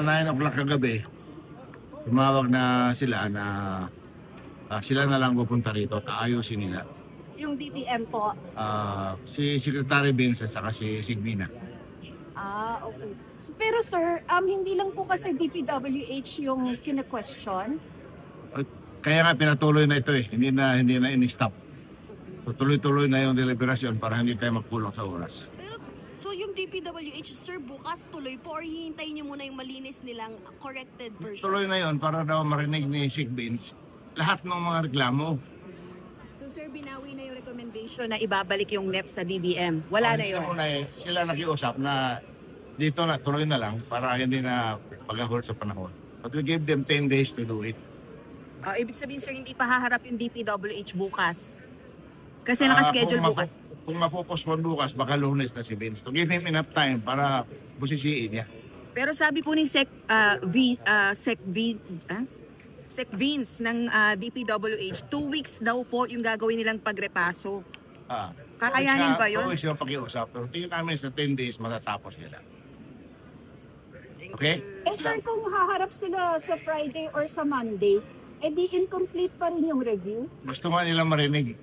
9 o'clock kagabi, tumawag na sila na sila na lang pupunta rito at aayusin nila. Yung DBM po. Si Secretary Vince at saka si Sigmina. Okay. Pero sir, hindi lang po kasi DPWH yung kina-question. Kaya nga pinatuloy na ito eh, hindi na in-stop. So tuloy-tuloy na yung deliberasyon para hindi tayo magkulong sa oras. Pero so yung DPWH, sir, bukas tuloy po or hihintayin niyo muna yung malinis nilang corrected version? Tuloy na yon para daw marinig ni Sig Vince lahat ng mga reklamo. So sir, binawi na yung recommendation na ibabalik yung NEP sa DBM. Wala na yun. Sila nakiusap na dito na tuloy na lang para hindi na pag-ahol sa panahon. But we give them 10 days to do it. Ibig sabihin sir, hindi pa haharap yung DPWH bukas. Kasi nakaschedule bukas. Kung mapopospon bukas, baka Lunes na si Vince. To give him enough time para busisiin niya. Pero sabi po ni Sec Vince ng DPWH, 2 weeks daw po yung gagawin nilang pagrepaso. Kakayanin ba yun? 2 weeks yung pakiusap. Pero tingin namin sa 10 days matatapos nila. Okay? Sir, kung haharap sila sa Friday or sa Monday, di incomplete pa rin yung review? Gusto nga nila marinig.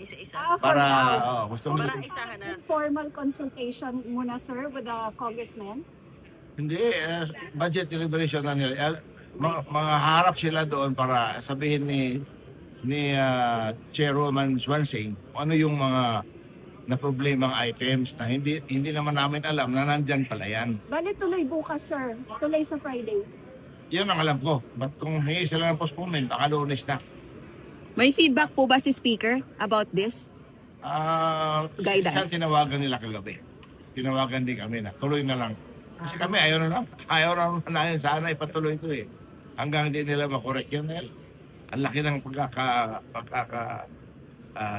Isa-isa. Gusto Para nila. isahan na. Formal consultation muna, sir, with the congressman? Hindi, budget deliberation na nila. Mga harap sila doon para sabihin ni Chairwoman Swansing ano yung mga na problemang items na hindi naman namin alam na nandyan pala yan. Bale, tuloy bukas, sir. Tuloy sa Friday. Yun ang alam ko. But kung hingi sila ng postponement, baka Lunes na. May feedback po ba si Speaker about this? Guidance. Siya tinawagan nila kagabi. Tinawagan din kami na tuloy na lang. Kasi kami ayaw na namin sana ipatuloy ito eh. Hanggang hindi nila makorek yun. Ang laki ng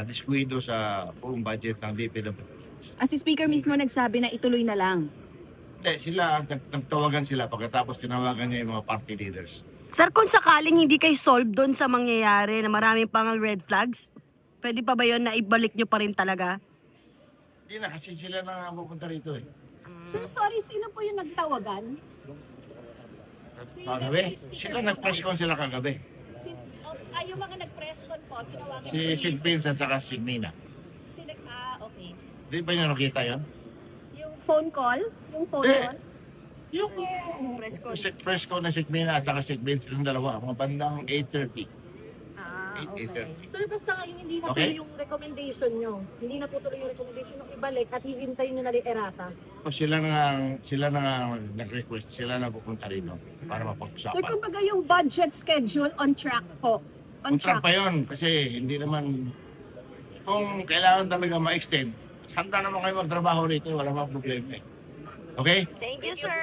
disquido sa buong budget ng DPWH. Si Speaker mismo nagsabi na ituloy na lang. Hindi, sila, nagtawagan sila pagkatapos tinawagan niya yung mga party leaders. Sir, kung sakaling hindi kayo solve doon sa mangyayari na maraming pangang red flags, pwede pa ba yun na ibalik nyo pa rin talaga? Hindi na, kasi sila na pupunta rito eh. Sir, sorry, sino po yung nagtawagan? Kagabi, sila nag-press con sila kagabi. Yung mga nag-press con po, tinawagan Si Sig Vince at saka si Mina. Okay. Di ba niyo nakita yun? Yung phone call? Yung phone Eh, call? Yung press con na si Mina at saka si Vince yung dalawa, mga bandang 8:30. 8:30. Sir, basta ngayon hindi na Okay. po yung recommendation nyo. Hindi na po tuloy yung recommendation nyo ibalik at hihintayin nyo na rin erata. So sila na nga nag-request, sila na pupunta rito para Sir, mapag-usapan. kumbaga yung budget schedule on track po. On Contract track. pa yun kasi hindi naman, kung kailangan talaga ma-extend, handa naman kayo magtrabaho rito, wala mga problema eh. Okay? Thank you, sir.